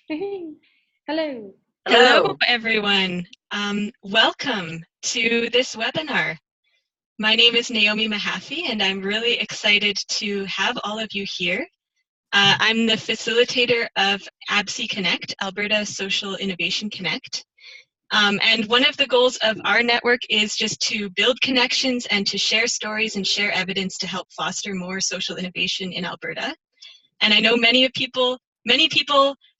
Hello. Hello, everyone. Welcome to this webinar. My name is Naomi Mahaffey, and I'm really excited to have all of you here. I'm the facilitator of ABSI Connect, Alberta Social Innovation Connect. And one of the goals of our network is just to build connections and to share stories and share evidence to help foster more social innovation in Alberta. And I know many people,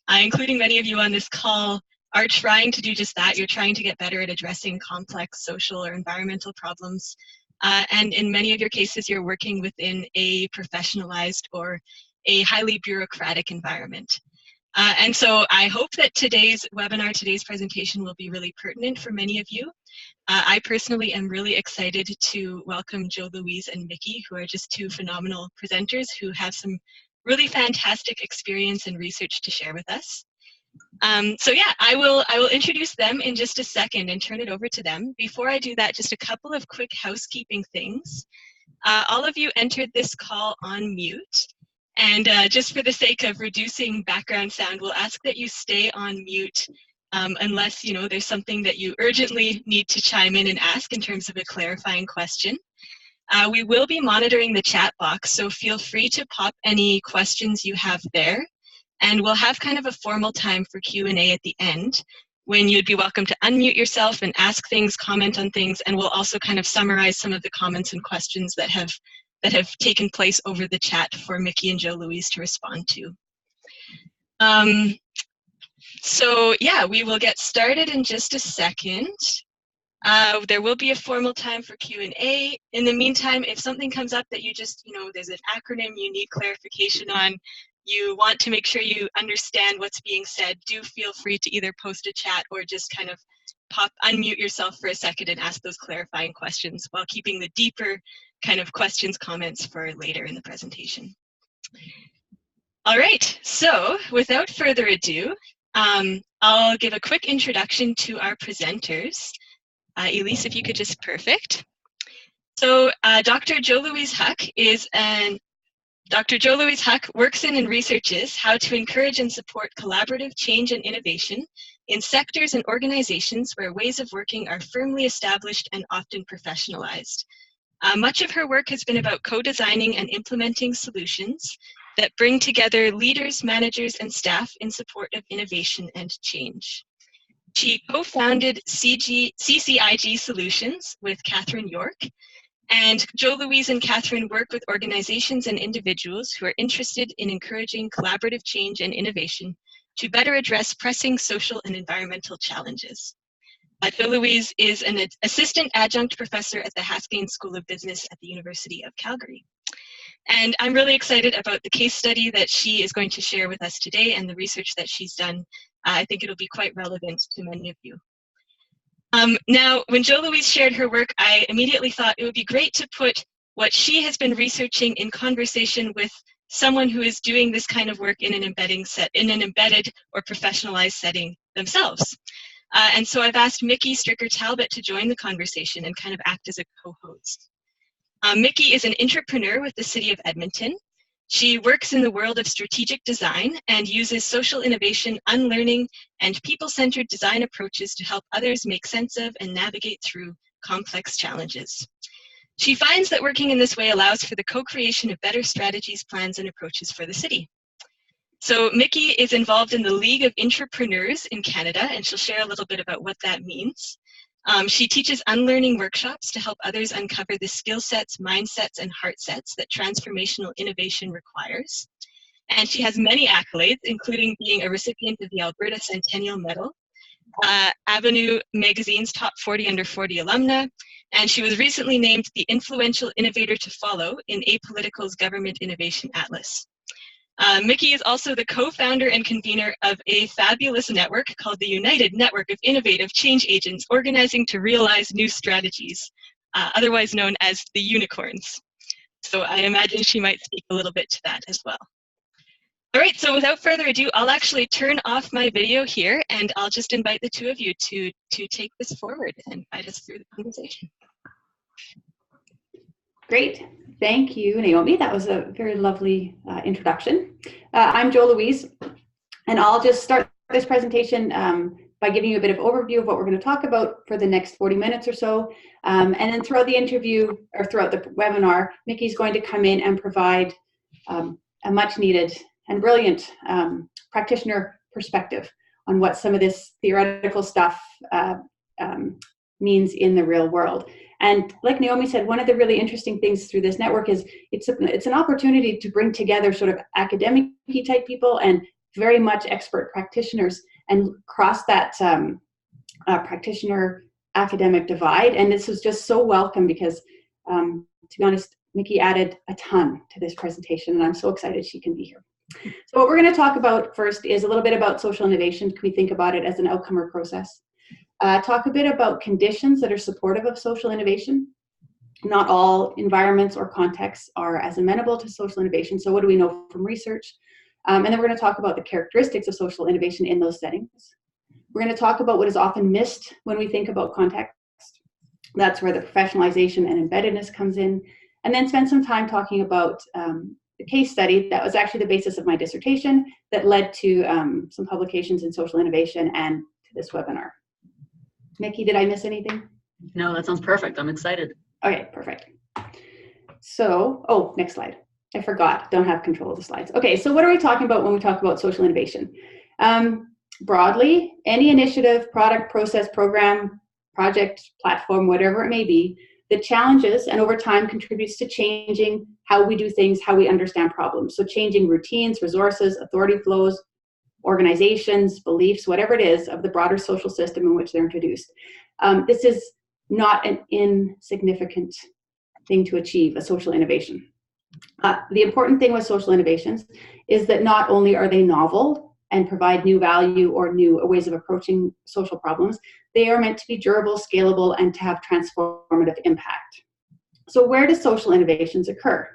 including many of you on this call, are trying to do just that. You're trying to get better at addressing complex social or environmental problems. And in many of your cases, you're working within a professionalized or a highly bureaucratic environment. And so I hope that today's webinar, today's presentation will be really pertinent for many of you. I personally am really excited to welcome Jo-Louise and Miki, who are just two phenomenal presenters who have some really fantastic experience and research to share with us. So yeah, I will introduce them in just a second and turn it over to them. Before I do that, just a couple of quick housekeeping things. All of you entered this call on mute. And just for the sake of reducing background sound, we'll ask that you stay on mute unless there's something that you urgently need to chime in and ask in terms of a clarifying question. We will be monitoring the chat box, so feel free to pop any questions you have there. And we'll have kind of a formal time for Q&A at the end, when you'd be welcome to unmute yourself and ask things, comment on things, and we'll also kind of summarize some of the comments and questions that have taken place over the chat for Miki and Jo-Louise to respond to. So yeah, we will get started in just a second. There will be a formal time for Q&A. In the meantime, if something comes up that you just, there's an acronym you need clarification on, you want to make sure you understand what's being said, do feel free to either post a chat or just kind of unmute yourself for a second and ask those clarifying questions while keeping the deeper kind of questions, comments for later in the presentation. All right, so without further ado, I'll give a quick introduction to our presenters. Elise, if you could just, perfect. So Dr. Jo-Louise Huck works in and researches how to encourage and support collaborative change and innovation in sectors and organizations where ways of working are firmly established and often professionalized. Much of her work has been about co-designing and implementing solutions that bring together leaders, managers, and staff in support of innovation and change. She co-founded CCIG Solutions with Catherine York, and Jo-Louise and Catherine work with organizations and individuals who are interested in encouraging collaborative change and innovation to better address pressing social and environmental challenges. Jo-Louise is an assistant adjunct professor at the Haskayne School of Business at the University of Calgary. And I'm really excited about the case study that she is going to share with us today and the research that she's done. I think it'll be quite relevant to many of you. Now, when Jo-Louise shared her work, I immediately thought it would be great to put what she has been researching in conversation with someone who is doing this kind of work in an embedded or professionalized setting themselves. And so I've asked Miki Stricker-Talbot to join the conversation and kind of act as a co-host. Miki is an intrapreneur with the City of Edmonton. She works in the world of strategic design and uses social innovation, unlearning, and people-centered design approaches to help others make sense of and navigate through complex challenges. She finds that working in this way allows for the co-creation of better strategies, plans, and approaches for the city. So Miki is involved in the League of Intrapreneurs in Canada, and she'll share a little bit about what that means. She teaches unlearning workshops to help others uncover the skill sets, mindsets, and heart sets that transformational innovation requires. And she has many accolades, including being a recipient of the Alberta Centennial Medal, Avenue Magazine's Top 40 Under 40 alumna, and she was recently named the Influential Innovator to Follow in Apolitical's Government Innovation Atlas. Miki is also the co-founder and convener of a fabulous network called the United Network of Innovative Change Agents Organizing to Realize New Strategies, otherwise known as the Unicorns. So I imagine she might speak a little bit to that as well. All right, so without further ado, I'll actually turn off my video here and I'll just invite the two of you to take this forward and guide us through the conversation. Great. Thank you, Naomi. That was a very lovely introduction. I'm Jo-Louise, and I'll just start this presentation by giving you a bit of overview of what we're going to talk about for the next 40 minutes or so. And then throughout the interview, or throughout the webinar, Miki's going to come in and provide a much needed and brilliant practitioner perspective on what some of this theoretical stuff means in the real world. And like Naomi said, one of the really interesting things through this network is it's an opportunity to bring together sort of academic-y type people and very much expert practitioners and cross that practitioner academic divide. And this was just so welcome because, to be honest, Miki added a ton to this presentation, and I'm so excited she can be here. So what we're going to talk about first is a little bit about social innovation. Can we think about it as an outcome or process? Talk a bit about conditions that are supportive of social innovation. Not all environments or contexts are as amenable to social innovation, so what do we know from research? And then we're going to talk about the characteristics of social innovation in those settings. We're going to talk about what is often missed when we think about context. That's where the professionalization and embeddedness comes in. And then spend some time talking about the case study that was actually the basis of my dissertation that led to some publications in social innovation and to this webinar. Miki, did I miss anything? No, that sounds perfect. I'm excited. Okay, perfect. So, oh, next slide. I forgot, don't have control of the slides. Okay, so what are we talking about when we talk about social innovation? Broadly, any initiative, product, process, program, project, platform, whatever it may be, that challenges and over time contributes to changing how we do things, how we understand problems. So changing routines, resources, authority flows, organizations, beliefs, whatever it is of the broader social system in which they're introduced. This is not an insignificant thing to achieve, a social innovation. The important thing with social innovations is that not only are they novel and provide new value or new ways of approaching social problems, they are meant to be durable, scalable, and to have transformative impact. So where do social innovations occur?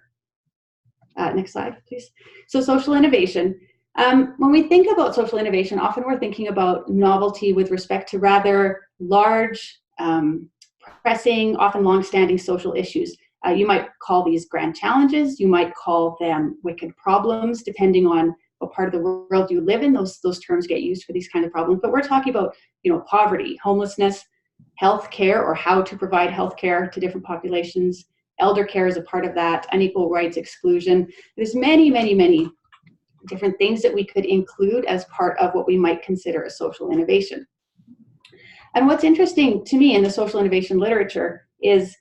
Next slide, please. So social innovation. When we think about social innovation, often we're thinking about novelty with respect to rather large, pressing, often long-standing social issues. You might call these grand challenges. You might call them wicked problems, depending on what part of the world you live in. Those terms get used for these kind of problems. But we're talking about, poverty, homelessness, health care, or how to provide health care to different populations. Elder care is a part of that. Unequal rights, exclusion. There's many, many, many different things that we could include as part of what we might consider a social innovation. And what's interesting to me in the social innovation literature is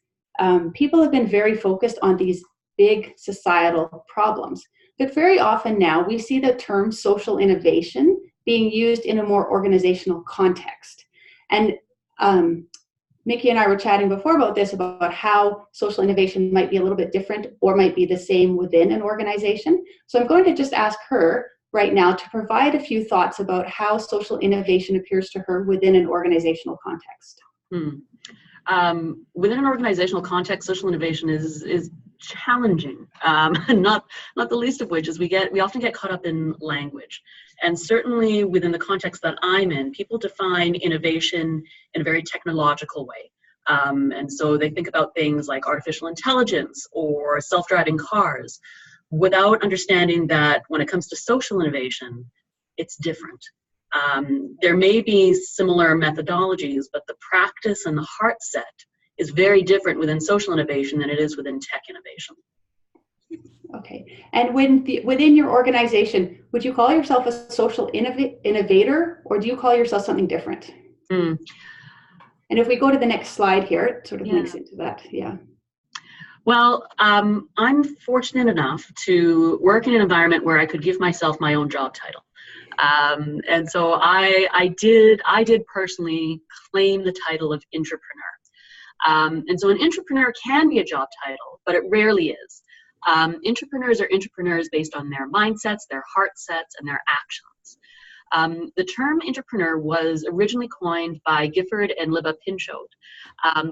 people have been very focused on these big societal problems. But very often now we see the term social innovation being used in a more organizational context. And Miki and I were chatting before about this, about how social innovation might be a little bit different or might be the same within an organization. So I'm going to just ask her right now to provide a few thoughts about how social innovation appears to her within an organizational context. Within an organizational context, social innovation is challenging, not the least of which is we often get caught up in language. And certainly within the context that I'm in, people define innovation in a very technological way. And so they think about things like artificial intelligence or self-driving cars without understanding that when it comes to social innovation, it's different. There may be similar methodologies, but the practice and the heart set is very different within social innovation than it is within tech innovation. Okay, and within your organization, would you call yourself a social innovator, or do you call yourself something different? And if we go to the next slide here, it sort of links into that, yeah. Well, I'm fortunate enough to work in an environment where I could give myself my own job title. And so I did personally claim the title of intrapreneur. And so an intrapreneur can be a job title, but it rarely is. Intrapreneurs are intrapreneurs based on their mindsets, their heart sets, and their actions. The term intrapreneur was originally coined by Gifford and Libba Pinchot.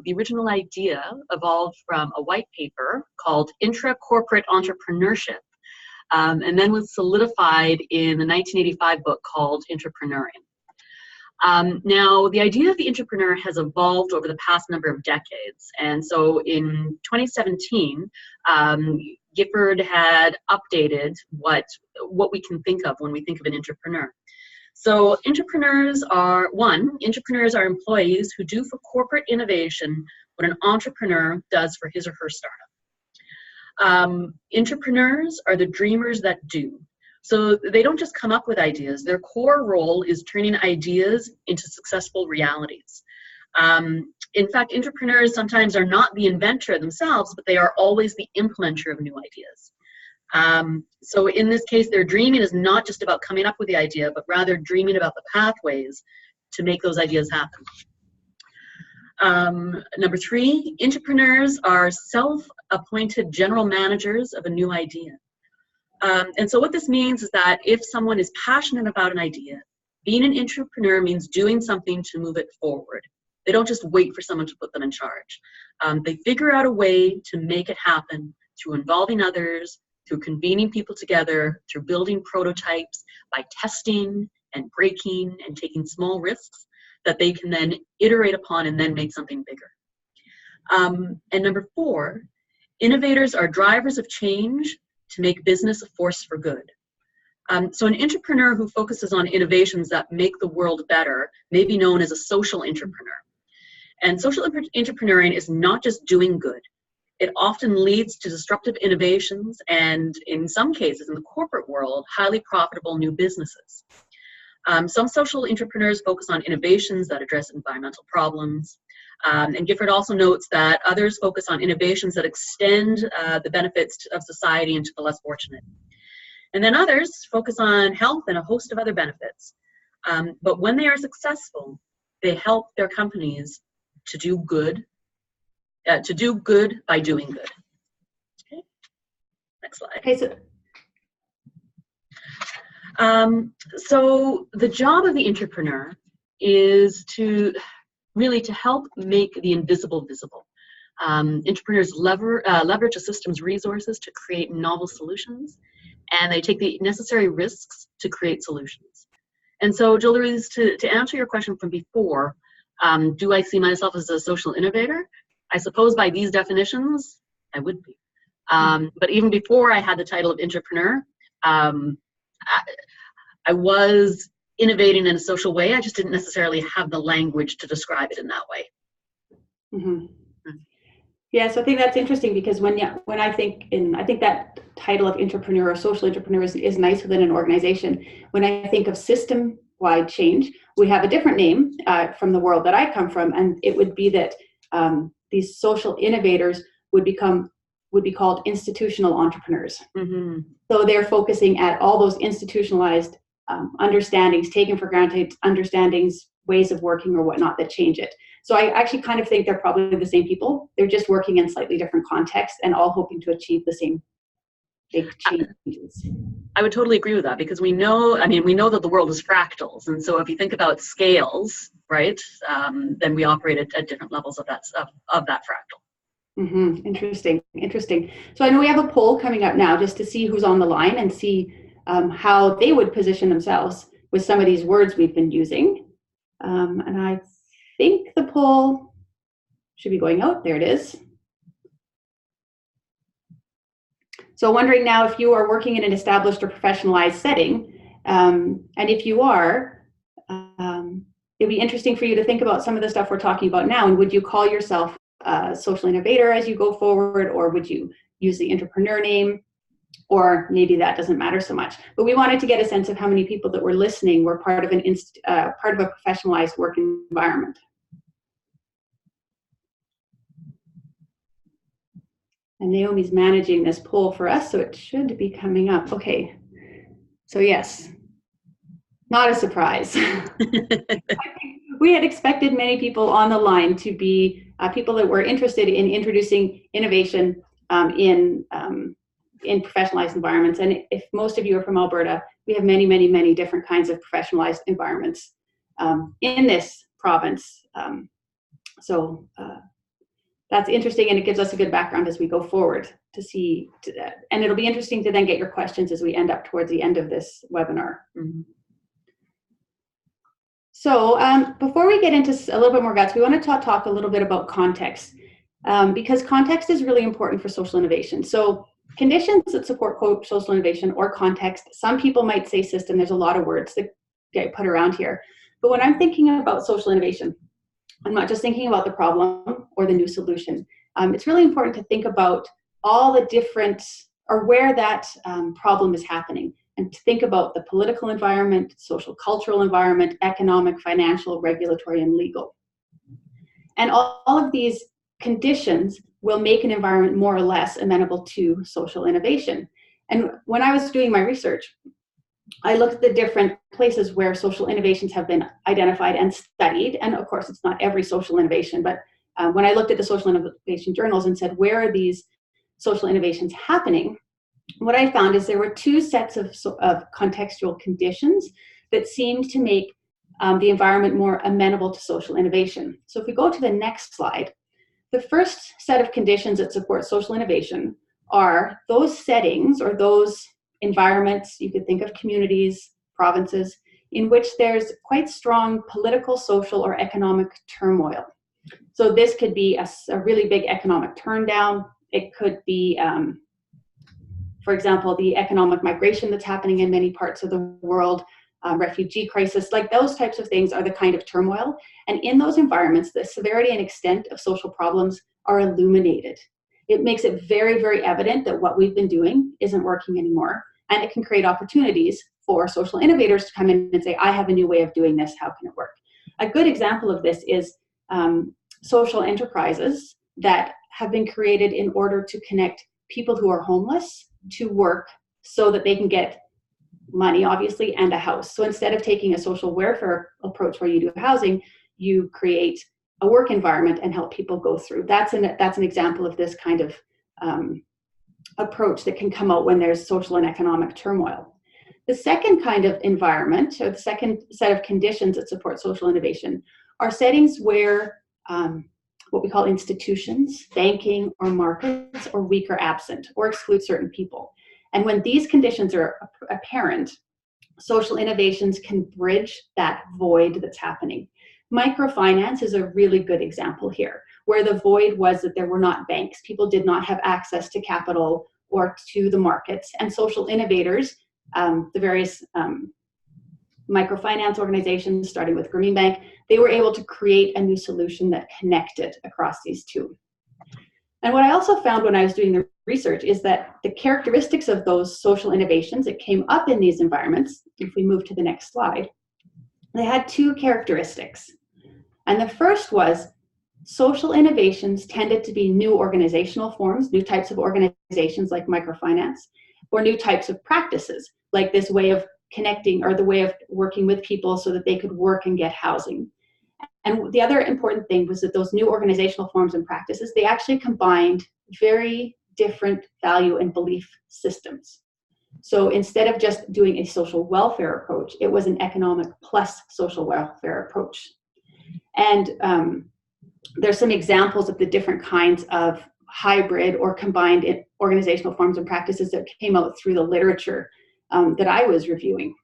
The original idea evolved from a white paper called Intra-Corporate Entrepreneurship, and then was solidified in the 1985 book called Intrapreneuring. Now, the idea of the intrapreneur has evolved over the past number of decades. And so in 2017, Gifford had updated what we can think of when we think of an intrapreneur. So entrepreneurs are employees who do for corporate innovation what an entrepreneur does for his or her startup. Entrepreneurs are the dreamers that do. So they don't just come up with ideas. Their core role is turning ideas into successful realities. In fact, entrepreneurs sometimes are not the inventor themselves, but they are always the implementer of new ideas. So in this case, their dreaming is not just about coming up with the idea, but rather dreaming about the pathways to make those ideas happen. Number 3, entrepreneurs are self-appointed general managers of a new idea. And so what this means is that if someone is passionate about an idea, being an entrepreneur means doing something to move it forward. They don't just wait for someone to put them in charge. They figure out a way to make it happen through involving others, through convening people together, through building prototypes, by testing and breaking and taking small risks that they can then iterate upon and then make something bigger. And number 4, innovators are drivers of change to make business a force for good. So an entrepreneur who focuses on innovations that make the world better may be known as a social entrepreneur. And social entrepreneuring is not just doing good. It often leads to disruptive innovations and, in some cases, in the corporate world, highly profitable new businesses. Some social entrepreneurs focus on innovations that address environmental problems. And Gifford also notes that others focus on innovations that extend the benefits of society and to the less fortunate. And then others focus on health and a host of other benefits. But when they are successful, they help their companies to do good by doing good. Okay, next slide. Okay, so the job of the entrepreneur is to help make the invisible visible. Entrepreneurs leverage a system's resources to create novel solutions, and they take the necessary risks to create solutions. And so, Jo-Louise, to answer your question from before, do I see myself as a social innovator? I suppose by these definitions, I would be. But even before I had the title of entrepreneur, I was innovating in a social way. I just didn't necessarily have the language to describe it in that way. Mm-hmm. Yeah, so I think that's interesting because when I think that title of entrepreneur or social entrepreneur is nice within an organization. When I think of system-wide change, we have a different name from the world that I come from, and it would be that these social innovators would be called institutional entrepreneurs. Mm-hmm. So they're focusing at all those institutionalized understandings, taken for granted understandings, ways of working or whatnot that change it. So I actually kind of think they're probably the same people. They're just working in slightly different contexts and all hoping to achieve the same big changes. I would totally agree with that because we know that the world is fractals. And so if you think about scales, right, then we operate at different levels of that fractal. Mm-hmm. Interesting. So I know we have a poll coming up now just to see who's on the line and see how they would position themselves with some of these words we've been using. And I think the poll should be going out. There it is. So wondering now if you are working in an established or professionalized setting, and if you are, it'd be interesting for you to think about some of the stuff we're talking about now, and would you call yourself a social innovator as you go forward, or would you use the entrepreneur name, or maybe that doesn't matter so much. But we wanted to get a sense of how many people that were listening were part of a professionalized work environment. And Naomi's managing this poll for us, so it should be coming up. Okay, so yes, not a surprise. I think we had expected many people on the line to be people that were interested in introducing innovation in professionalized environments. And if most of you are from Alberta, we have many, many, many different kinds of professionalized environments in this province. That's interesting, and it gives us a good background as we go forward to see, and it'll be interesting to then get your questions as we end up towards the end of this webinar. Mm-hmm. So before we get into a little bit more guts, we want to talk a little bit about context, because context is really important for social innovation. So conditions that support, quote, social innovation or context, some people might say system, there's a lot of words. get put around here. But when I'm thinking about social innovation, I'm not just thinking about the problem or the new solution. It's really important to think about all the different, or where that problem is happening, and to think about the political environment, social cultural environment, economic, financial, regulatory, and legal. And all of these conditions will make an environment more or less amenable to social innovation. And when I was doing my research, I looked at the different places where social innovations have been identified and studied. And of course, it's not every social innovation, but when I looked at the social innovation journals and said, where are these social innovations happening? What I found is there were two sets of contextual conditions that seemed to make the environment more amenable to social innovation. So if we go to the next slide, the first set of conditions that support social innovation are those settings or those environments, you could think of communities, provinces, in which there's quite strong political, social, or economic turmoil. So this could be a really big economic turndown. It could be, for example, the economic migration that's happening in many parts of the world, refugee crisis, like those types of things are the kind of turmoil. And in those environments, the severity and extent of social problems are illuminated. It makes it very, very evident that what we've been doing isn't working anymore. And it can create opportunities for social innovators to come in and say, I have a new way of doing this, how can it work? A good example of this is social enterprises that have been created in order to connect people who are homeless to work so that they can get money, obviously, and a house. So instead of taking a social welfare approach where you do housing, you create a work environment and help people go through. That's an example of this kind of approach that can come out when there's social and economic turmoil. The second kind of environment, or the second set of conditions that support social innovation, are settings where what we call institutions, banking, or markets are weak or absent, or exclude certain people. And when these conditions are apparent, social innovations can bridge that void that's happening. Microfinance is a really good example here, where the void was that there were not banks. People did not have access to capital or to the markets. And social innovators, the various microfinance organizations, starting with Green Bank, they were able to create a new solution that connected across these two. And what I also found when I was doing the research is that the characteristics of those social innovations that came up in these environments, if we move to the next slide, they had two characteristics. And the first was social innovations tended to be new organizational forms, new types of organizations like microfinance, or new types of practices, like this way of connecting or the way of working with people so that they could work and get housing. And the other important thing was that those new organizational forms and practices, they actually combined very different value and belief systems. So instead of just doing a social welfare approach, it was an economic plus social welfare approach. And there's some examples of the different kinds of hybrid or combined organizational forms and practices that came out through the literature that I was reviewing.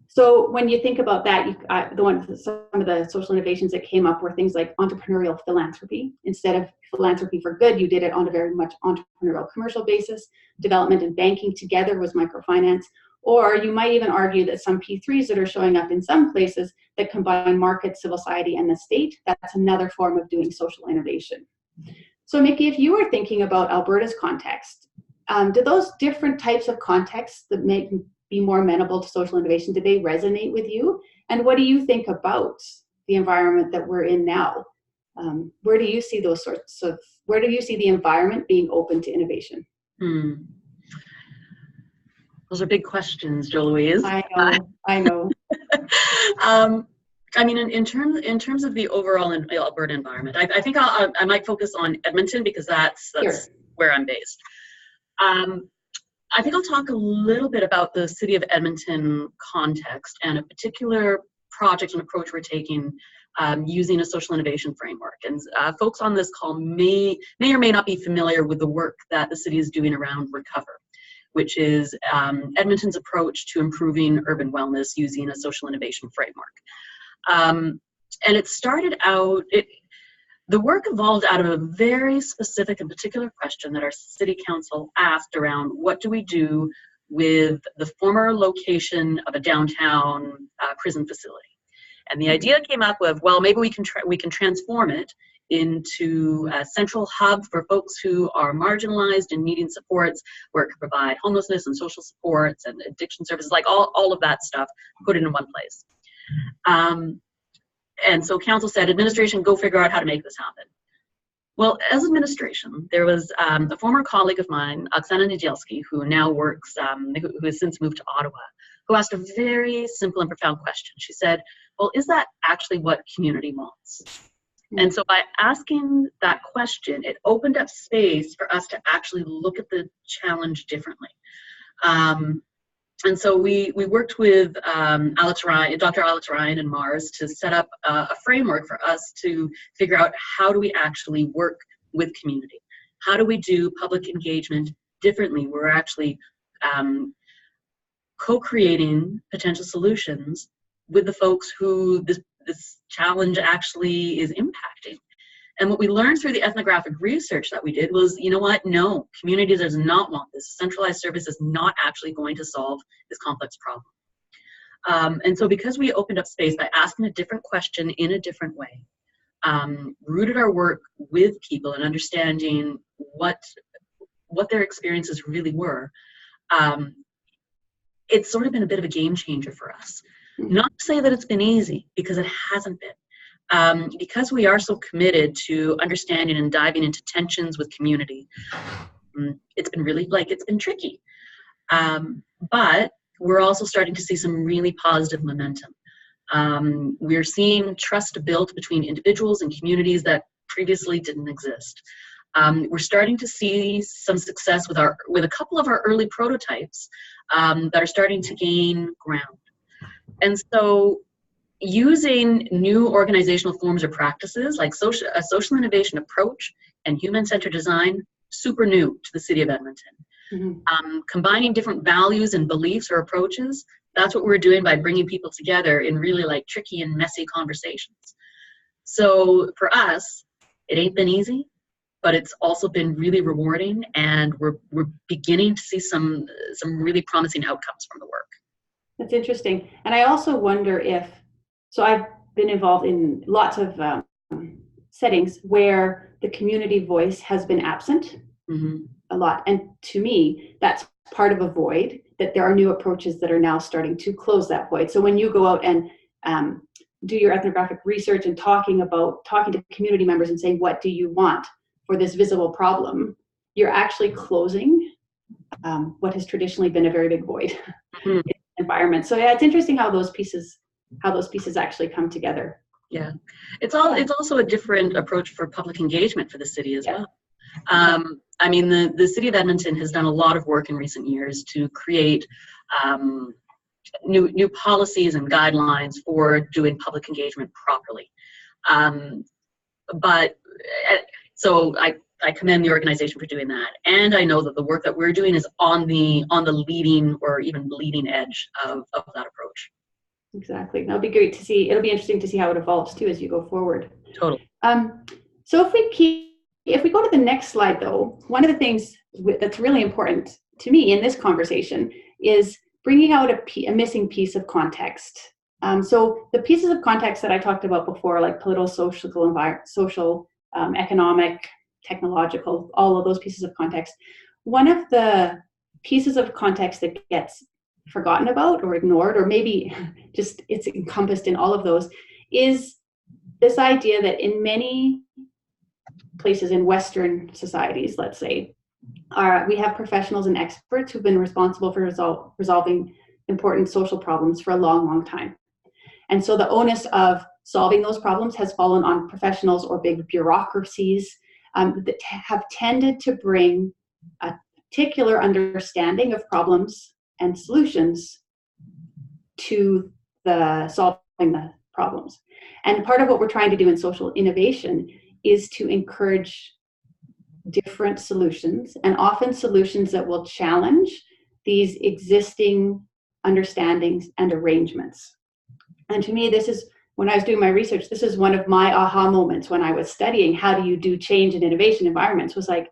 So when you think about that, some of the social innovations that came up were things like entrepreneurial philanthropy. Instead of philanthropy for good, you did it on a very much entrepreneurial commercial basis. Development and banking together was microfinance. Or you might even argue that some P3s that are showing up in some places that combine market, civil society, and the state, that's another form of doing social innovation. So Miki, if you were thinking about Alberta's context, do those different types of contexts that make be more amenable to social innovation, do they resonate with you? And what do you think about the environment that we're in now? Where do you see those sorts of, where do you see the environment being open to innovation? Those are big questions, Jo-Louise. I know. I mean, in terms of the overall Alberta environment, I think I might focus on Edmonton because that's sure. Where I'm based. I think I'll talk a little bit about the City of Edmonton context and a particular project and approach we're taking using a social innovation framework. And folks on this call may or may not be familiar with the work that the city is doing around Recover, which is Edmonton's approach to improving urban wellness using a social innovation framework. And it started out, the work evolved out of a very specific and particular question that our city council asked around what do we do with the former location of a downtown prison facility. And the idea came up with, well, maybe we can transform it into a central hub for folks who are marginalized and needing supports, where it can provide homelessness and social supports and addiction services, like all of that stuff, put it in one place. And so council said, administration, go figure out how to make this happen. Well, as administration, there was a former colleague of mine, Oksana Niedzielski, who now works, who has since moved to Ottawa, who asked a very simple and profound question. She said, well, is that actually what community wants? And so by asking that question, it opened up space for us to actually look at the challenge differently. And so we worked with Dr. Alex Ryan and Mars to set up a framework for us to figure out how do we actually work with community? How do we do public engagement differently? We're actually co-creating potential solutions with the folks who this challenge actually is impacting. And what we learned through the ethnographic research that we did was, you know what, no, community does not want this. Centralized service is not actually going to solve this complex problem. And so because we opened up space by asking a different question in a different way, rooted our work with people and understanding what their experiences really were, it's sort of been a bit of a game changer for us. Not to say that it's been easy, because it hasn't been. Because we are so committed to understanding and diving into tensions with community, it's been really, it's been tricky. But we're also starting to see some really positive momentum. We're seeing trust built between individuals and communities that previously didn't exist. We're starting to see some success with a couple of our early prototypes that are starting to gain ground. And so using new organizational forms or practices like a social innovation approach and human-centered design, super new to the City of Edmonton. Mm-hmm. Combining different values and beliefs or approaches, that's what we're doing by bringing people together in really tricky and messy conversations. So for us, it ain't been easy, but it's also been really rewarding, and we're beginning to see some really promising outcomes from the work. That's interesting. And I also wonder so I've been involved in lots of settings where the community voice has been absent a lot. And to me, that's part of a void, that there are new approaches that are now starting to close that void. So when you go out and do your ethnographic research and talking to community members and saying, what do you want for this visible problem, you're actually closing what has traditionally been a very big void in the environment. So yeah, it's interesting how those pieces actually come together. Yeah, it's also a different approach for public engagement for the city as well. I mean, the City of Edmonton has done a lot of work in recent years to create new policies and guidelines for doing public engagement properly. So I commend the organization for doing that, and I know that the work that we're doing is on the leading or even bleeding edge of that approach. Exactly. That'll be great to see. It'll be interesting to see how it evolves too as you go forward. Totally. So if we go to the next slide, though, one of the things that's really important to me in this conversation is bringing out a missing piece of context. So the pieces of context that I talked about before, like political, social, economic, technological, all of those pieces of context. One of the pieces of context that gets forgotten about or ignored, or maybe just it's encompassed in all of those, is this idea that in many places in Western societies, let's say, we have professionals and experts who've been responsible for resolving important social problems for a long, long time. And so the onus of solving those problems has fallen on professionals or big bureaucracies that have tended to bring a particular understanding of problems and solutions to solving the problems. And part of what we're trying to do in social innovation is to encourage different solutions, and often solutions that will challenge these existing understandings and arrangements. And to me, when I was doing my research, this is one of my aha moments when I was studying how do you do change and innovation environments, was like,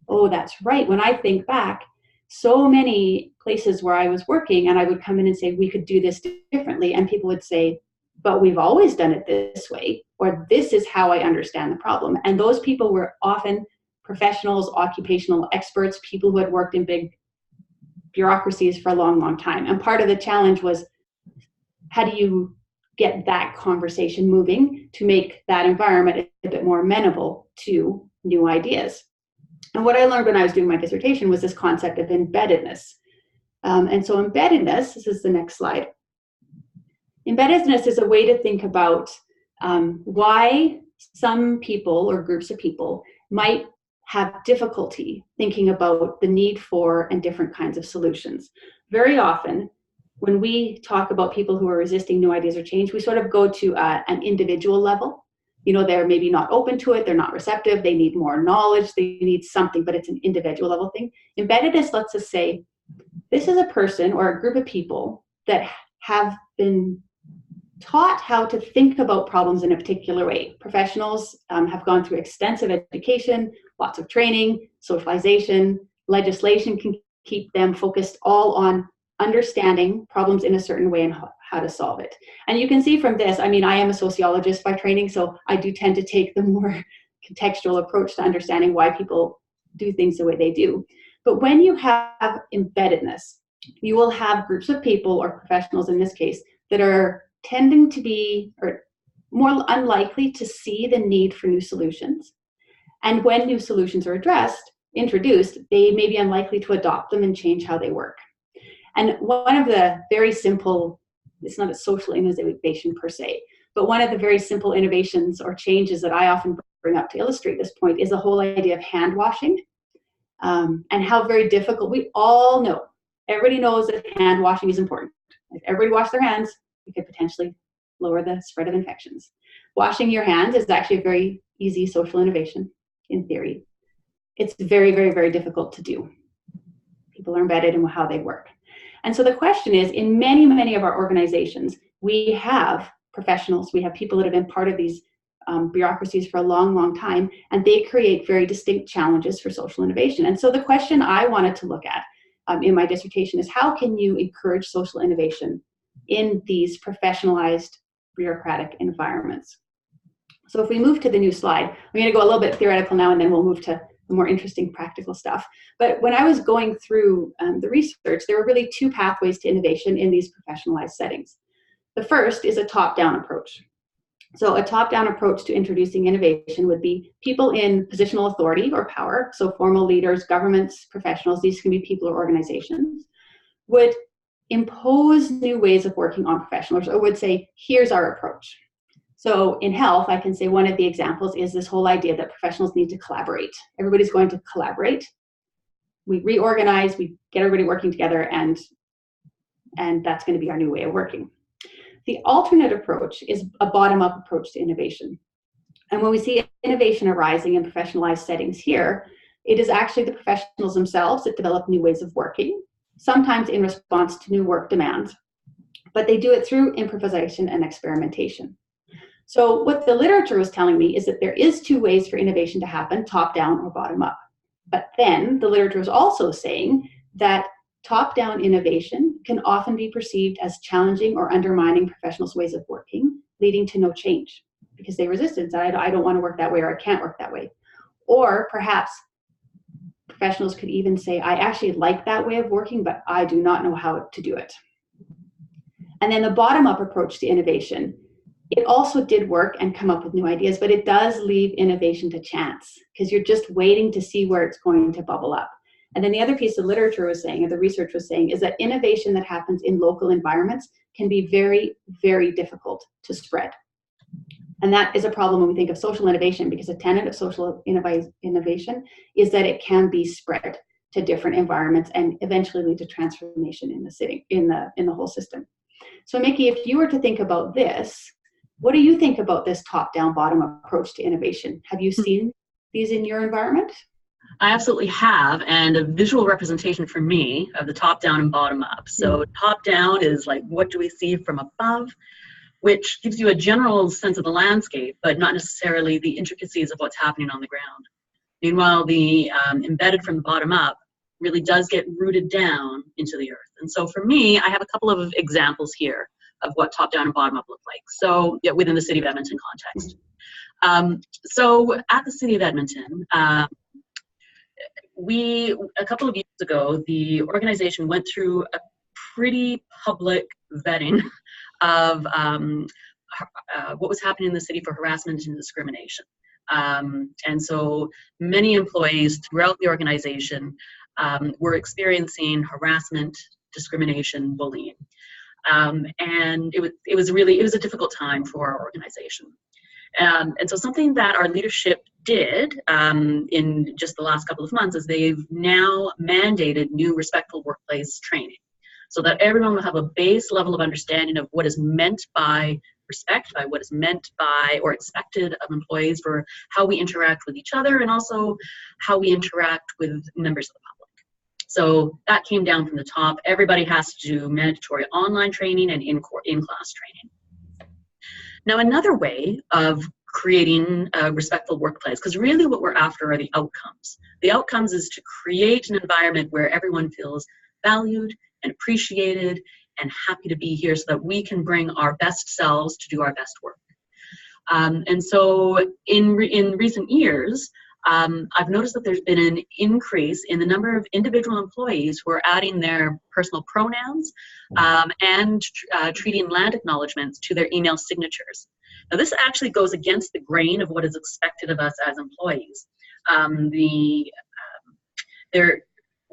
oh, that's right. When I think back, so many places where I was working, and I would come in and say, we could do this differently. And people would say, but we've always done it this way, or this is how I understand the problem. And those people were often professionals, occupational experts, people who had worked in big bureaucracies for a long, long time. And part of the challenge was, how do you get that conversation moving to make that environment a bit more amenable to new ideas? And what I learned when I was doing my dissertation was this concept of embeddedness. And so embeddedness, this is the next slide. Embeddedness is a way to think about why some people or groups of people might have difficulty thinking about the need for and different kinds of solutions. Very often, when we talk about people who are resisting new ideas or change, we sort of go to an individual level. You know, they're maybe not open to it, they're not receptive, they need more knowledge, they need something, but it's an individual level thing. Embeddedness lets us say, this is a person or a group of people that have been taught how to think about problems in a particular way. Professionals have gone through extensive education, lots of training, socialization, legislation can keep them focused all on understanding problems in a certain way and how to solve it. And you can see from this, I mean, I am a sociologist by training, so I do tend to take the more contextual approach to understanding why people do things the way they do. But when you have embeddedness, you will have groups of people, or professionals in this case, that are tending to be or more unlikely to see the need for new solutions. And when new solutions are introduced, they may be unlikely to adopt them and change how they work. And one of the very simple, it's not a social innovation per se, but one of the very simple innovations or changes that I often bring up to illustrate this point is the whole idea of hand washing, and how very difficult, we all know, everybody knows that hand washing is important. If everybody washed their hands, we could potentially lower the spread of infections. Washing your hands is actually a very easy social innovation in theory. It's very, very, very difficult to do. People are embedded in how they work. And so the question is, in many, many of our organizations, we have professionals, we have people that have been part of these bureaucracies for a long, long time, and they create very distinct challenges for social innovation. And so the question I wanted to look at in my dissertation is, how can you encourage social innovation in these professionalized bureaucratic environments? So if we move to the new slide, I'm going to go a little bit theoretical now, and then we'll move to the more interesting practical stuff. But when I was going through the research, there were really two pathways to innovation in these professionalized settings. The first is a top-down approach. So a top-down approach to introducing innovation would be people in positional authority or power, so formal leaders, governments, professionals, these can be people or organizations, would impose new ways of working on professionals, or would say, here's our approach. So in health, I can say one of the examples is this whole idea that professionals need to collaborate. Everybody's going to collaborate. We reorganize, we get everybody working together, and that's going to be our new way of working. The alternate approach is a bottom-up approach to innovation. And when we see innovation arising in professionalized settings here, it is actually the professionals themselves that develop new ways of working, sometimes in response to new work demands, but they do it through improvisation and experimentation. So what the literature was telling me is that there is two ways for innovation to happen, top-down or bottom-up. But then the literature is also saying that top-down innovation can often be perceived as challenging or undermining professionals' ways of working, leading to no change because they resist it and say, I don't want to work that way, or I can't work that way. Or perhaps professionals could even say, I actually like that way of working, but I do not know how to do it. And then the bottom-up approach to innovation, it also did work and come up with new ideas, but it does leave innovation to chance because you're just waiting to see where it's going to bubble up. And then the other piece the literature was saying, or the research was saying, is that innovation that happens in local environments can be very, very difficult to spread. And that is a problem when we think of social innovation, because a tenet of social innovation is that it can be spread to different environments and eventually lead to transformation in the city, in the whole system. So Miki, if you were to think about this, what do you think about this top-down, bottom-up approach to innovation? Have you seen these in your environment? I absolutely have, and a visual representation for me of the top-down and bottom-up. So top-down is like, what do we see from above, which gives you a general sense of the landscape, but not necessarily the intricacies of what's happening on the ground. Meanwhile, the embedded from the bottom-up really does get rooted down into the earth. And so for me, I have a couple of examples here of what top-down and bottom-up look like. So yeah, within the City of Edmonton context. So at the City of Edmonton, a couple of years ago, the organization went through a pretty public vetting of what was happening in the city for harassment and discrimination. And so many employees throughout the organization were experiencing harassment, discrimination, bullying. And it was a difficult time for our organization. And so something that our leadership did in just the last couple of months is they've now mandated new respectful workplace training, so that everyone will have a base level of understanding of what is meant by respect, by what is meant by or expected of employees for how we interact with each other, and also how we interact with members of the public. So that came down from the top. Everybody has to do mandatory online training and in-class training. Now, another way of creating a respectful workplace, because really what we're after are the outcomes. The outcomes is to create an environment where everyone feels valued and appreciated and happy to be here so that we can bring our best selves to do our best work. And so in recent years, I've noticed that there's been an increase in the number of individual employees who are adding their personal pronouns and treating land acknowledgements to their email signatures. Now, this actually goes against the grain of what is expected of us as employees.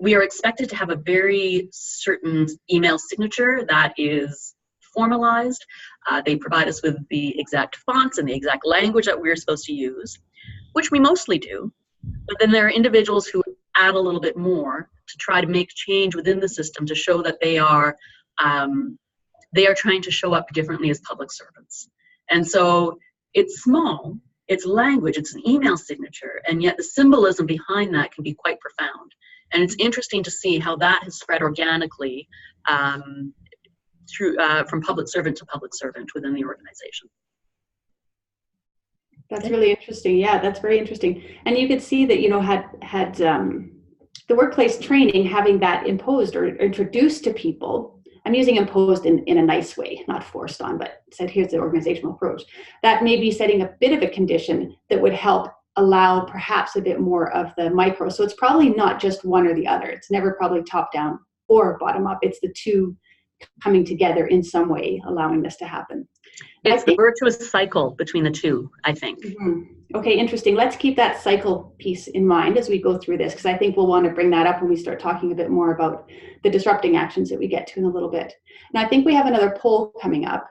We are expected to have a very certain email signature that is formalized. They provide us with the exact fonts and the exact language that we're supposed to use, which we mostly do. But then there are individuals who add a little bit more to try to make change within the system to show that they are trying to show up differently as public servants. And so it's small, it's language, it's an email signature, and yet the symbolism behind that can be quite profound. And it's interesting to see how that has spread organically from public servant to public servant within the organization. That's really interesting. Yeah, that's very interesting. And you could see that, you know, had the workplace training, having that imposed or introduced to people. I'm using imposed in a nice way, not forced on, but said, here's the organizational approach. That may be setting a bit of a condition that would help allow perhaps a bit more of the micro. So it's probably not just one or the other. It's never probably top down or bottom up. It's the two coming together in some way, allowing this to happen. It's the virtuous cycle between the two, I think. Mm-hmm. Okay, interesting. Let's keep that cycle piece in mind as we go through this, because I think we'll want to bring that up when we start talking a bit more about the disrupting actions that we get to in a little bit. Now, I think we have another poll coming up.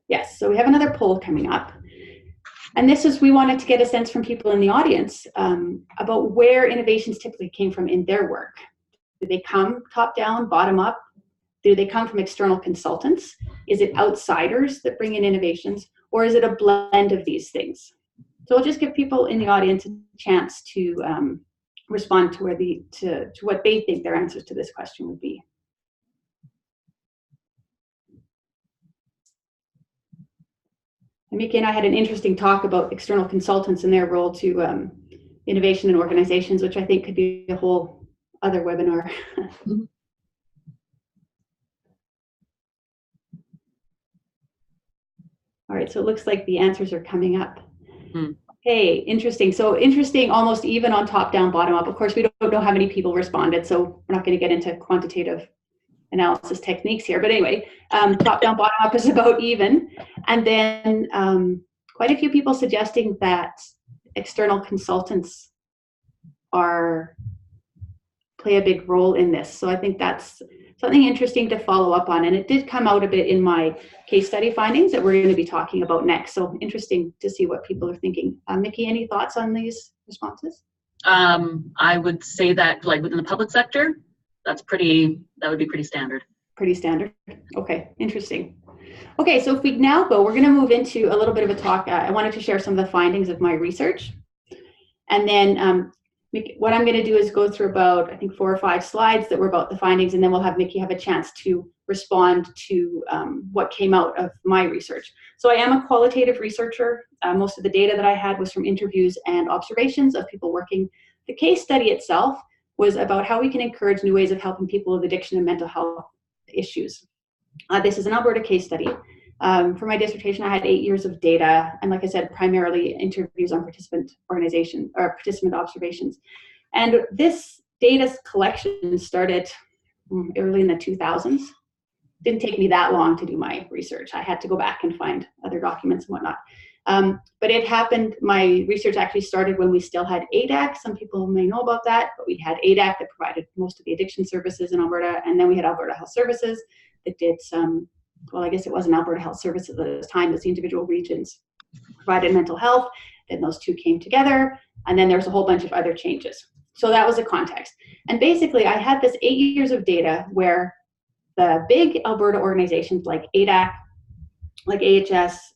Yes, so we have another poll coming up. And this is, we wanted to get a sense from people in the audience about where innovations typically came from in their work. Do they come top down, bottom up? Do they come from external consultants? Is it outsiders that bring in innovations? Or is it a blend of these things? So I'll just give people in the audience a chance to respond to what they think their answers to this question would be. And Miki and I had an interesting talk about external consultants and their role to innovation in organizations, which I think could be a whole other webinar. All right, so it looks like the answers are coming up. Okay, interesting. So interesting, almost even on top down, bottom up. Of course, we don't know how many people responded, so we're not going to get into quantitative analysis techniques here. But anyway, top down, bottom up is about even. And then quite a few people suggesting that external consultants play a big role in this. So I think that's something interesting to follow up on. And it did come out a bit in my case study findings that we're going to be talking about next. So interesting to see what people are thinking. Miki, any thoughts on these responses? I would say that, like, within the public sector, that would be pretty standard. Pretty standard. Okay, interesting. Okay, so if we now we're going to move into a little bit of a talk. I wanted to share some of the findings of my research. And then what I'm going to do is go through about, I think, 4 or 5 slides that were about the findings, and then we'll have Miki have a chance to respond to what came out of my research. So I am a qualitative researcher. Most of the data that I had was from interviews and observations of people working. The case study itself was about how we can encourage new ways of helping people with addiction and mental health issues. This is an Alberta case study. For my dissertation, I had 8 years of data, and like I said, primarily interviews on participant observations. And this data collection started early in the 2000s. Didn't take me that long to do my research. I had to go back and find other documents and whatnot. But it happened, my research actually started when we still had A.A.C. Some people may know about that, but we had A.A.C. that provided most of the addiction services in Alberta, and then we had Alberta Health Services that did some, well, I guess it wasn't Alberta Health Services at the time, it was the individual regions provided mental health, then those two came together, and then there's a whole bunch of other changes. So that was the context. And basically, I had this 8 years of data where the big Alberta organizations like A.A.C., like AHS,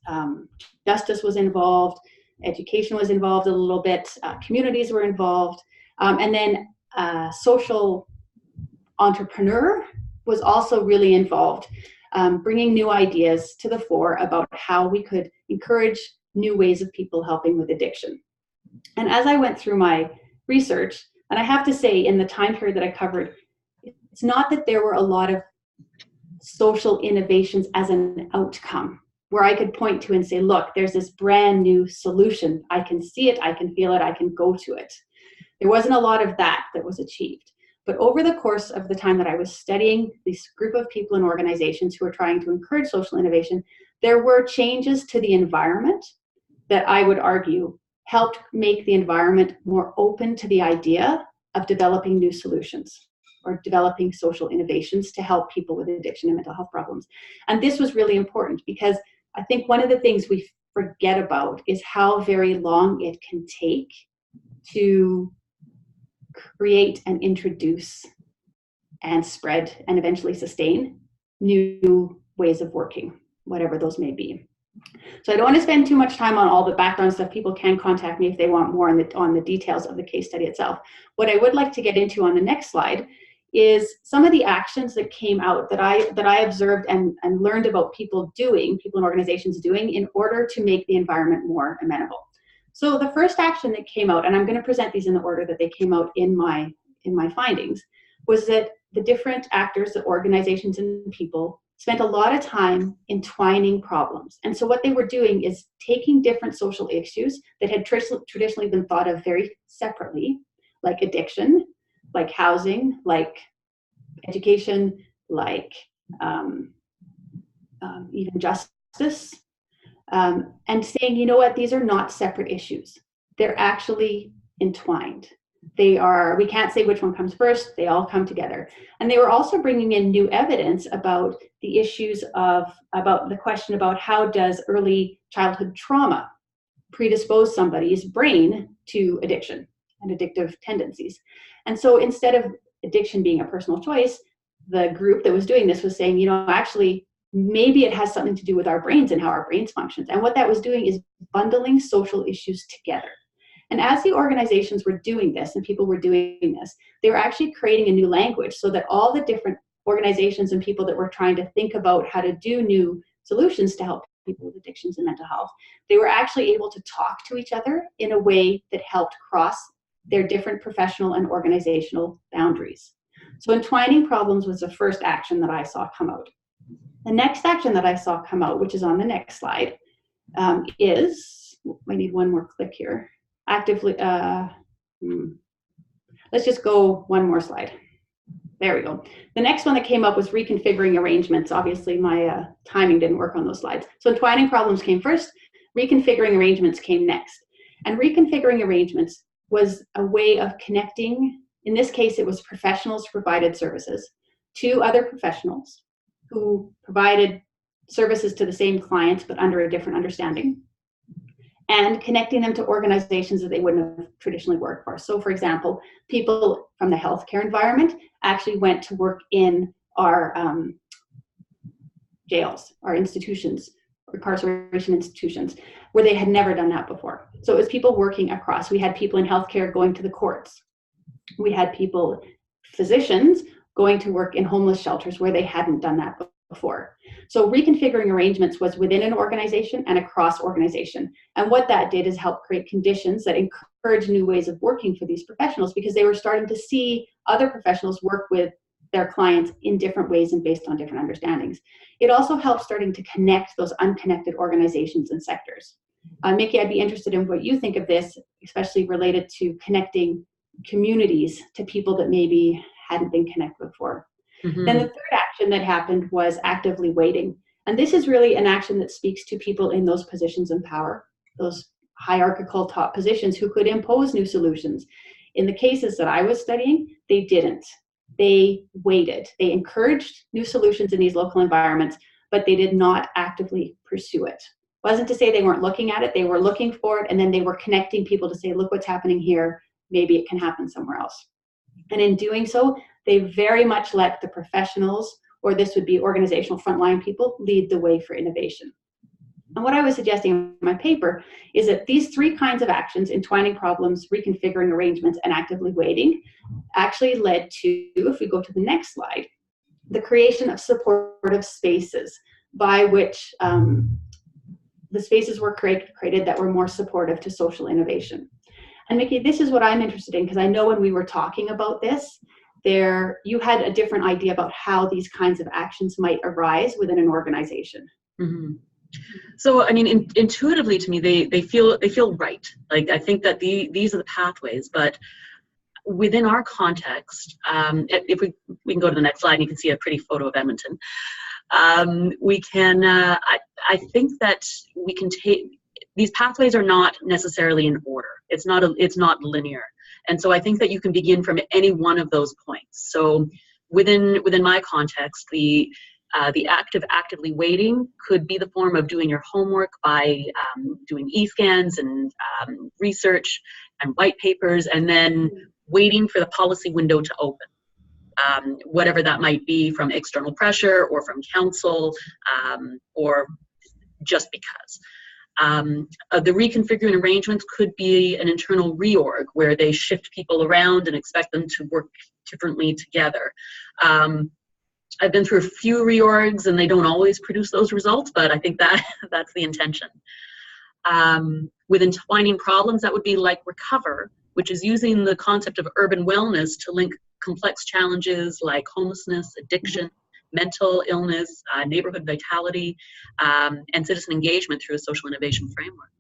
Justice was involved, education was involved a little bit, communities were involved, and then social entrepreneur was also really involved, bringing new ideas to the fore about how we could encourage new ways of people helping with addiction. And as I went through my research, and I have to say in the time period that I covered, it's not that there were a lot of social innovations as an outcome where I could point to and say, look, there's this brand new solution. I can see it, I can feel it, I can go to it. There wasn't a lot of that was achieved. But over the course of the time that I was studying this group of people and organizations who were trying to encourage social innovation, there were changes to the environment that I would argue helped make the environment more open to the idea of developing new solutions or developing social innovations to help people with addiction and mental health problems. And this was really important because I think one of the things we forget about is how very long it can take to create and introduce and spread and eventually sustain new ways of working, whatever those may be. So I don't want to spend too much time on all the background stuff. People can contact me if they want more on the details of the case study itself. What I would like to get into on the next slide is some of the actions that came out that I observed and learned about people and organizations doing in order to make the environment more amenable. So the first action that came out, and I'm going to present these in the order that they came out in my findings, was that the different actors, the organizations and people spent a lot of time entwining problems. And so what they were doing is taking different social issues that had traditionally been thought of very separately, like addiction, like housing, like education, like even justice, and saying, you know what, these are not separate issues. They're actually entwined. We can't say which one comes first, they all come together. And they were also bringing in new evidence about the issues about the question about how does early childhood trauma predispose somebody's brain to addiction and addictive tendencies. And so instead of addiction being a personal choice, the group that was doing this was saying, you know, actually, maybe it has something to do with our brains and how our brains function. And what that was doing is bundling social issues together. And as the organizations were doing this and people were doing this, they were actually creating a new language so that all the different organizations and people that were trying to think about how to do new solutions to help people with addictions and mental health, they were actually able to talk to each other in a way that helped cross their different professional and organizational boundaries. So entwining problems was the first action that I saw come out. The next action that I saw come out, which is on the next slide, is, I need one more click here, actively, let's just go one more slide. There we go. The next one that came up was reconfiguring arrangements. Obviously, my timing didn't work on those slides. So entwining problems came first, reconfiguring arrangements came next. And reconfiguring arrangements was a way of connecting, in this case, it was professionals who provided services to other professionals who provided services to the same clients, but under a different understanding, and connecting them to organizations that they wouldn't have traditionally worked for. So for example, people from the healthcare environment actually went to work in our jails, our institutions, or incarceration institutions, where they had never done that before. So it was people working across. We had people in healthcare going to the courts. We had people, physicians, going to work in homeless shelters where they hadn't done that before. So reconfiguring arrangements was within an organization and across organization. And what that did is help create conditions that encourage new ways of working for these professionals, because they were starting to see other professionals work with their clients in different ways and based on different understandings. It also helps starting to connect those unconnected organizations and sectors. Miki, I'd be interested in what you think of this, especially related to connecting communities to people that maybe hadn't been connected before. Mm-hmm. Then the third action that happened was actively waiting. And this is really an action that speaks to people in those positions of power, those hierarchical top positions who could impose new solutions. In the cases that I was studying, they didn't. They waited. They encouraged new solutions in these local environments, but they did not actively pursue it. Wasn't to say they weren't looking at it, they were looking for it, and then they were connecting people to say, look what's happening here, maybe it can happen somewhere else. And in doing so, they very much let the professionals, or this would be organizational frontline people, lead the way for innovation. And what I was suggesting in my paper is that these three kinds of actions, entwining problems, reconfiguring arrangements, and actively waiting, actually led to, if we go to the next slide, the creation of supportive spaces by which the spaces were created that were more supportive to social innovation. And Miki, this is what I'm interested in, because I know when we were talking about this, you had a different idea about how these kinds of actions might arise within an organization. Mm-hmm. So, I mean, intuitively to me, they feel right. Like, I think that these are the pathways, but within our context, if we can go to the next slide, and you can see a pretty photo of Edmonton. We can, I think that we can take, these pathways are not necessarily in order. It's not linear. And so I think that you can begin from any one of those points. So within my context, the act of actively waiting could be the form of doing your homework by doing e-scans and research and white papers, and then waiting for the policy window to open. Whatever that might be, from external pressure or from council, or just because. The reconfiguring arrangements could be an internal reorg where they shift people around and expect them to work differently together. I've been through a few reorgs and they don't always produce those results, but I think that's the intention. With entwining problems, that would be like Recover, which is using the concept of urban wellness to link complex challenges like homelessness, addiction, mental illness, neighborhood vitality, and citizen engagement through a social innovation framework.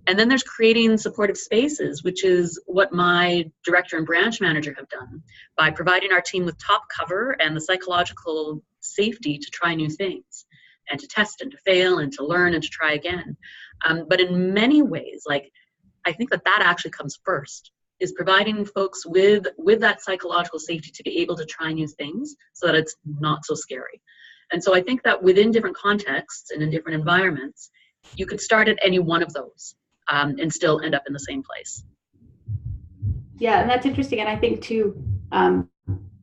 And then there's creating supportive spaces, which is what my director and branch manager have done by providing our team with top cover and the psychological safety to try new things and to test and to fail and to learn and to try again. But in many ways, like, I think that actually comes first, is providing folks with that psychological safety to be able to try new things so that it's not so scary. And so I think that within different contexts and in different environments, you could start at any one of those and still end up in the same place. Yeah, and that's interesting. And I think too,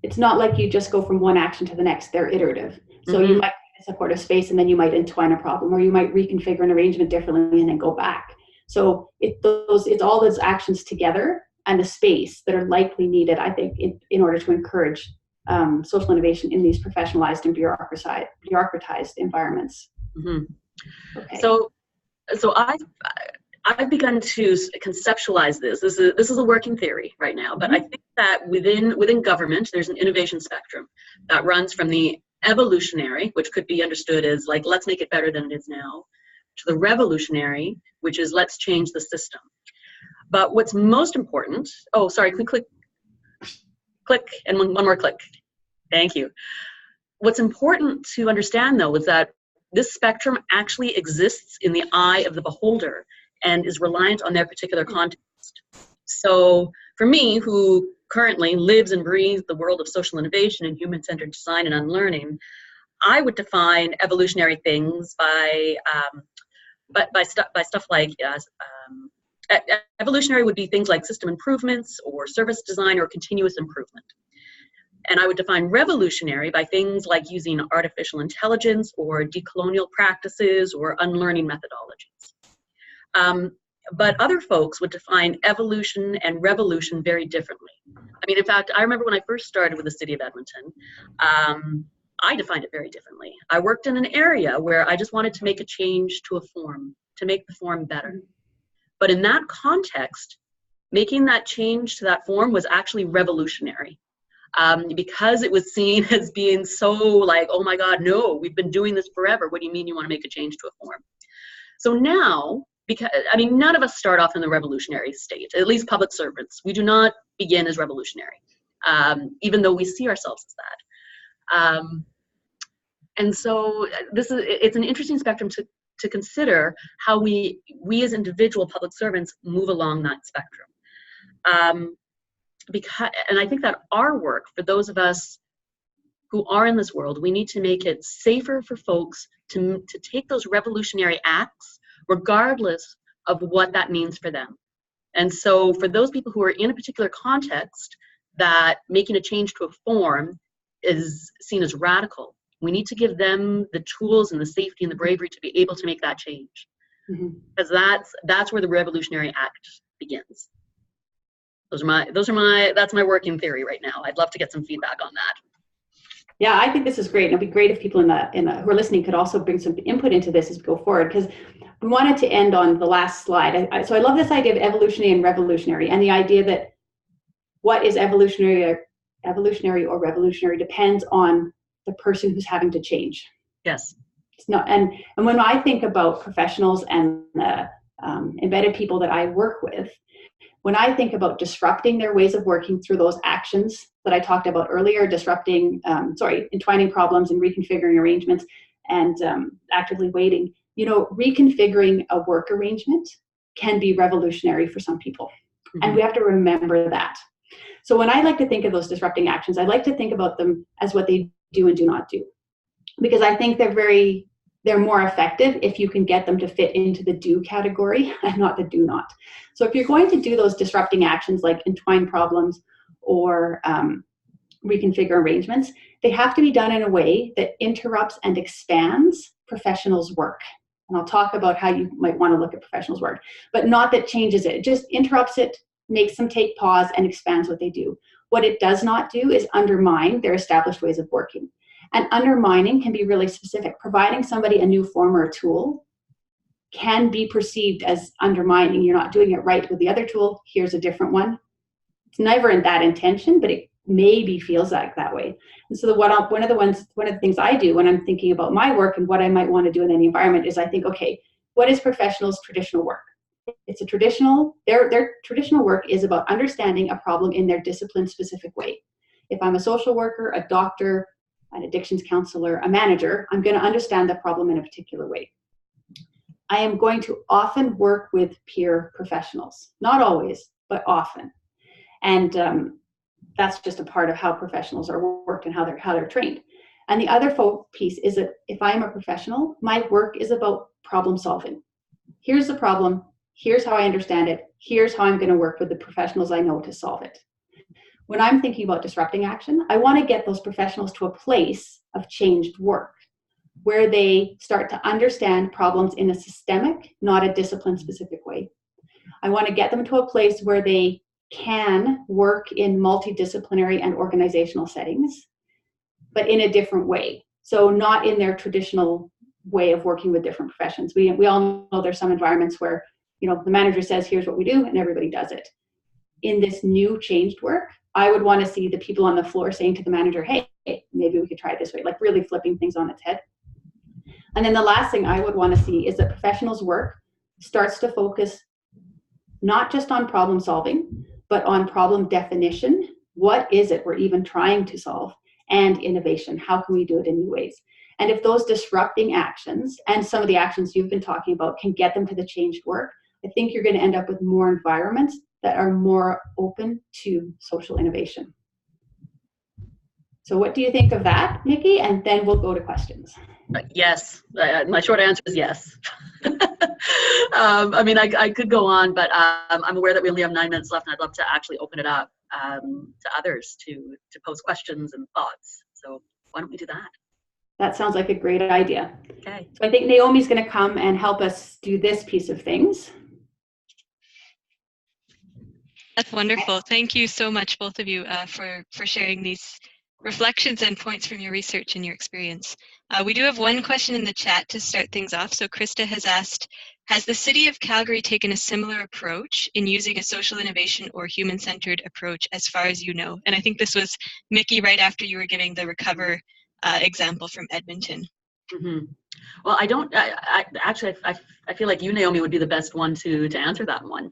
it's not like you just go from one action to the next, they're iterative. So you might support a space and then you might entwine a problem, or you might reconfigure an arrangement differently and then go back. So it's all those actions together and the space that are likely needed, I think, in order to encourage social innovation in these professionalized and bureaucratized environments. Mm-hmm. Okay. So I've begun to conceptualize this. This is a working theory right now, but I think that within government, there's an innovation spectrum that runs from the evolutionary, which could be understood as like, let's make it better than it is now, to the revolutionary, which is let's change the system. But what's most important, oh, sorry, click, and one more click. Thank you. What's important to understand, though, is that this spectrum actually exists in the eye of the beholder and is reliant on their particular context. So for me, who currently lives and breathes the world of social innovation and human-centered design and unlearning, I would define evolutionary things by stuff like evolutionary would be things like system improvements or service design or continuous improvement. And I would define revolutionary by things like using artificial intelligence or decolonial practices or unlearning methodologies. But other folks would define evolution and revolution very differently. I mean, in fact, I remember when I first started with the city of Edmonton, I defined it very differently. I worked in an area where I just wanted to make a change to a form, to make the form better. But in that context, making that change to that form was actually revolutionary. Because it was seen as being so like, oh my God, no, we've been doing this forever. What do you mean you want to make a change to a form? So now, because, I mean, none of us start off in the revolutionary state, at least public servants. We do not begin as revolutionary, even though we see ourselves as that. And so it's an interesting spectrum to consider how we as individual public servants move along that spectrum. And I think that our work, for those of us who are in this world, we need to make it safer for folks to take those revolutionary acts, regardless of what that means for them. And so for those people who are in a particular context that making a change to a form is seen as radical, we need to give them the tools and the safety and the bravery to be able to make that change. Because that's where the revolutionary act begins. That's my working theory right now. I'd love to get some feedback on that. Yeah, I think this is great. And it'd be great if people who are listening could also bring some input into this as we go forward, because I wanted to end on the last slide. So I love this idea of evolutionary and revolutionary, and the idea that what is evolutionary or revolutionary depends on the person who's having to change. Yes. It's not, and when I think about professionals and embedded people that I work with, when I think about disrupting their ways of working through those actions that I talked about earlier, entwining problems and reconfiguring arrangements and actively waiting, reconfiguring a work arrangement can be revolutionary for some people. And we have to remember that. So when I like to think of those disrupting actions, I like to think about them as what they do and do not do. Because I think they're more effective if you can get them to fit into the do category and not the do not. So if you're going to do those disrupting actions like entwine problems or reconfigure arrangements, they have to be done in a way that interrupts and expands professionals' work. And I'll talk about how you might want to look at professionals' work, but not that changes it. It just interrupts it, makes them take pause, and expands what they do. What it does not do is undermine their established ways of working. And undermining can be really specific. Providing somebody a new form or a tool can be perceived as undermining. You're not doing it right with the other tool. Here's a different one. It's never in that intention, but it maybe feels like that way. And so one of the things I do when I'm thinking about my work and what I might want to do in any environment is I think, okay, what is professionals' traditional work? It's their traditional work is about understanding a problem in their discipline-specific way. If I'm a social worker, a doctor, an addictions counselor, a manager, I'm going to understand the problem in a particular way. I am going to often work with peer professionals, not always, but often. And that's just a part of how professionals are worked and how they're trained. And the other piece is that if I'm a professional, my work is about problem solving. Here's the problem. Here's how I understand it. Here's how I'm going to work with the professionals I know to solve it. When I'm thinking about disrupting action, I want to get those professionals to a place of changed work where they start to understand problems in a systemic, not a discipline-specific way. I want to get them to a place where they can work in multidisciplinary and organizational settings, but in a different way. So not in their traditional way of working with different professions. We all know there's some environments where, the manager says, here's what we do, and everybody does it. In this new changed work, I would want to see the people on the floor saying to the manager, hey, maybe we could try it this way, like really flipping things on its head. And then the last thing I would want to see is that professionals' work starts to focus not just on problem solving, but on problem definition. What is it we're even trying to solve? And innovation. How can we do it in new ways? And if those disrupting actions and some of the actions you've been talking about can get them to the changed work, I think you're going to end up with more environments that are more open to social innovation. So what do you think of that, Miki? And then we'll go to questions. Yes, my short answer is yes. I mean, I could go on, but I'm aware that we only have 9 minutes left, and I'd love to actually open it up to others to pose questions and thoughts. So why don't we do that? That sounds like a great idea. Okay. So I think Naomi's going to come and help us do this piece of things. That's wonderful. Thank you so much, both of you, for sharing these reflections and points from your research and your experience. We do have one question in the chat to start things off. So Krista has asked, has the City of Calgary taken a similar approach in using a social innovation or human-centered approach as far as you know? And I think this was, Miki, right after you were giving the Recover example from Edmonton. Mm-hmm. Well, actually, I feel like you, Naomi, would be the best one to answer that one.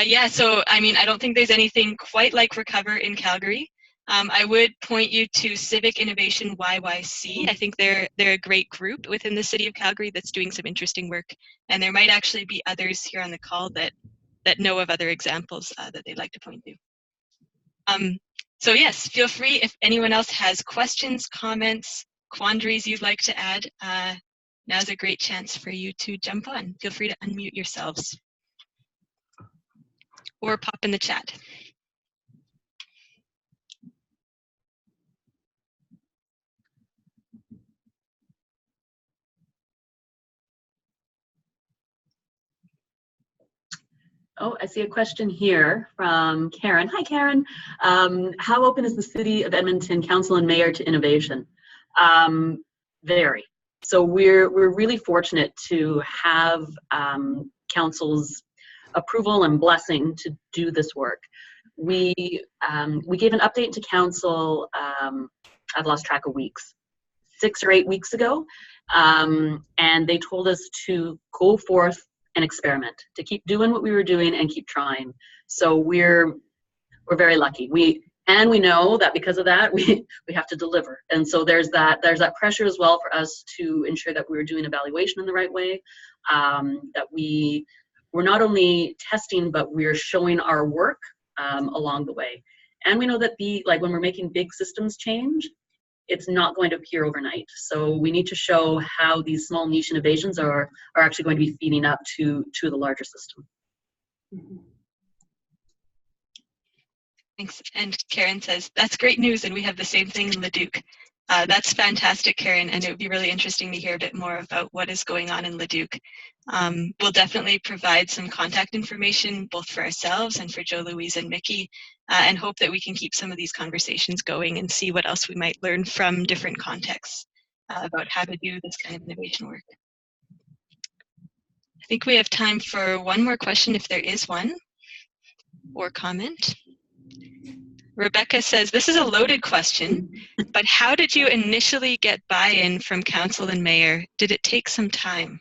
Yeah, so I mean, I don't think there's anything quite like Recover in Calgary. I would point you to Civic Innovation YYC. I think they're a great group within the City of Calgary that's doing some interesting work, and there might actually be others here on the call that know of other examples that they'd like to point to. So yes, feel free if anyone else has questions, comments, quandaries you'd like to add. Now's a great chance for you to jump on. Feel free to unmute yourselves or pop in the chat. Oh, I see a question here from Karen. Hi, Karen. How open is the City of Edmonton Council and Mayor to innovation? Very. So we're really fortunate to have Council's approval and blessing to do this work. We gave an update to Council, I've lost track of weeks, 6 or 8 weeks ago, and they told us to go forth and experiment, to keep doing what we were doing and keep trying. So we're very lucky. We know that because of that, we have to deliver. And so there's that pressure as well for us to ensure that we're doing evaluation in the right way, that we're not only testing, but we're showing our work along the way. And we know that when we're making big systems change, it's not going to appear overnight. So we need to show how these small niche innovations are actually going to be feeding up to the larger system. Thanks. And Karen says, that's great news, and we have the same thing in Leduc. That's fantastic, Karen, and it would be really interesting to hear a bit more about what is going on in Leduc. We'll definitely provide some contact information both for ourselves and for Jo-Louise and Miki, and hope that we can keep some of these conversations going and see what else we might learn from different contexts about how to do this kind of innovation work. I think we have time for one more question if there is one, or comment. Rebecca says, this is a loaded question, but how did you initially get buy-in from council and mayor? Did it take some time?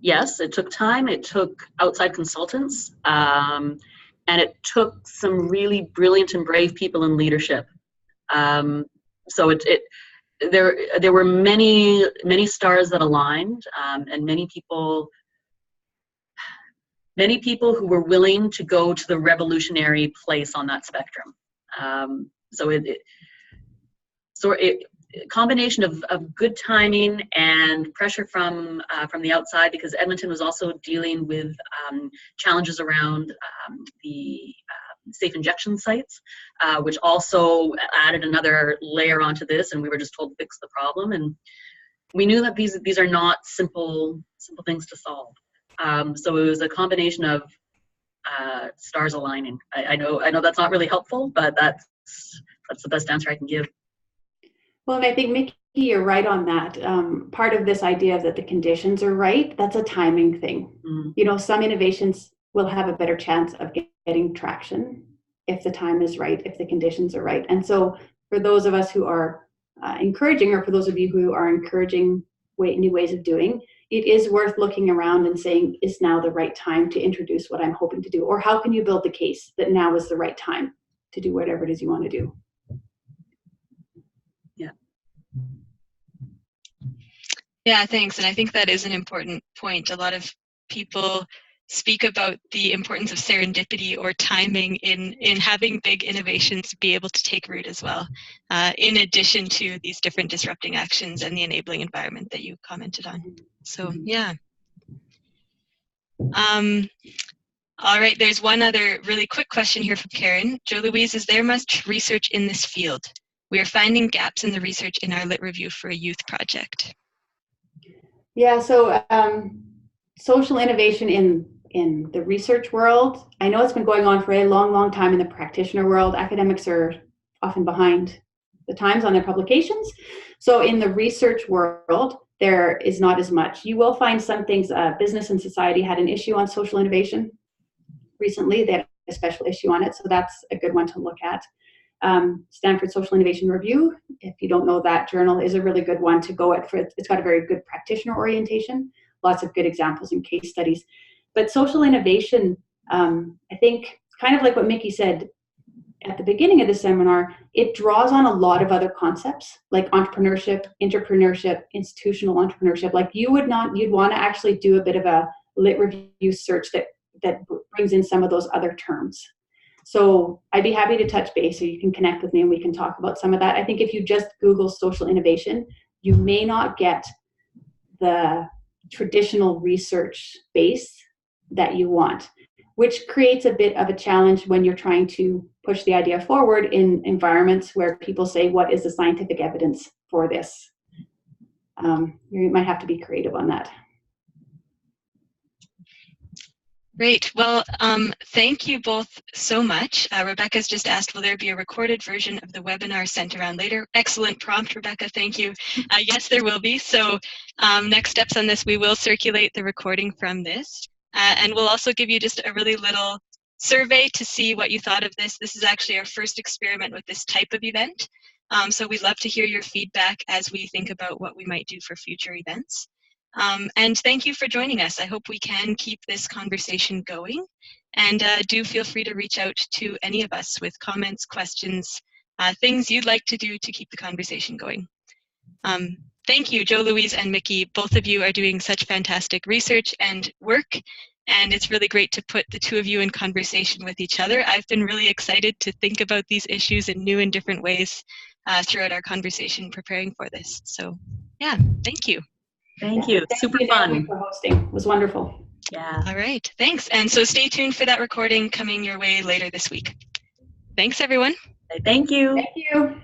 Yes, it took time. It took outside consultants, and it took some really brilliant and brave people in leadership. So there were many stars that aligned, and many people who were willing to go to the revolutionary place on that spectrum. So combination of good timing and pressure from the outside, because Edmonton was also dealing with challenges around the safe injection sites, which also added another layer onto this, and we were just told to fix the problem. And we knew that these are not simple things to solve. So it was a combination of stars aligning. I know that's not really helpful, but that's the best answer I can give. Well, and I think, Miki, you're right on that. Part of this idea that the conditions are right, that's a timing thing. You know, some innovations will have a better chance of getting traction if the time is right, if the conditions are right. And so for those of us who are encouraging, or for those of you who are encouraging new ways of doing, it is worth looking around and saying, is now the right time to introduce what I'm hoping to do? Or how can you build the case that now is the right time to do whatever it is you want to do? Yeah, thanks. And I think that is an important point. A lot of people speak about the importance of serendipity or timing in having big innovations be able to take root as well, in addition to these different disrupting actions and the enabling environment that you commented on. So, yeah. All right, there's one other really quick question here from Karen. Jo-Louise, is there much research in this field? We are finding gaps in the research in our lit review for a youth project. Yeah, so social innovation in the research world, I know it's been going on for a long time in the practitioner world. Academics are often behind the times on their publications. So in the research world, there is not as much. You will find some things. Business and Society had an issue on social innovation recently. They had a special issue on it, so that's a good one to look at. Stanford Social Innovation Review, if you don't know that journal, is a really good one to go at. It's got a very good practitioner orientation, lots of good examples and case studies. But social innovation, I think, kind of like what Miki said at the beginning of the seminar, it draws on a lot of other concepts like entrepreneurship, intrapreneurship, institutional entrepreneurship. Like you'd want to actually do a bit of a lit review search that brings in some of those other terms. So I'd be happy to touch base, so you can connect with me and we can talk about some of that. I think if you just Google social innovation, you may not get the traditional research base that you want, which creates a bit of a challenge when you're trying to push the idea forward in environments where people say, what is the scientific evidence for this? You might have to be creative on that. Great. Well, thank you both so much. Rebecca's just asked, will there be a recorded version of the webinar sent around later? Excellent prompt, Rebecca. Thank you. Yes, there will be. So next steps on this, we will circulate the recording from this. And we'll also give you just a really little survey to see what you thought of this. This is actually our first experiment with this type of event. So we'd love to hear your feedback as we think about what we might do for future events. And thank you for joining us. I hope we can keep this conversation going. And do feel free to reach out to any of us with comments, questions, things you'd like to do to keep the conversation going. Thank you, Jo-Louise and Miki. Both of you are doing such fantastic research and work. And it's really great to put the two of you in conversation with each other. I've been really excited to think about these issues in new and different ways throughout our conversation preparing for this. So yeah, thank you. Thank you. Super fun. For hosting. It was wonderful. Yeah. All right. Thanks. And so stay tuned for that recording coming your way later this week. Thanks, everyone. Thank you. Thank you.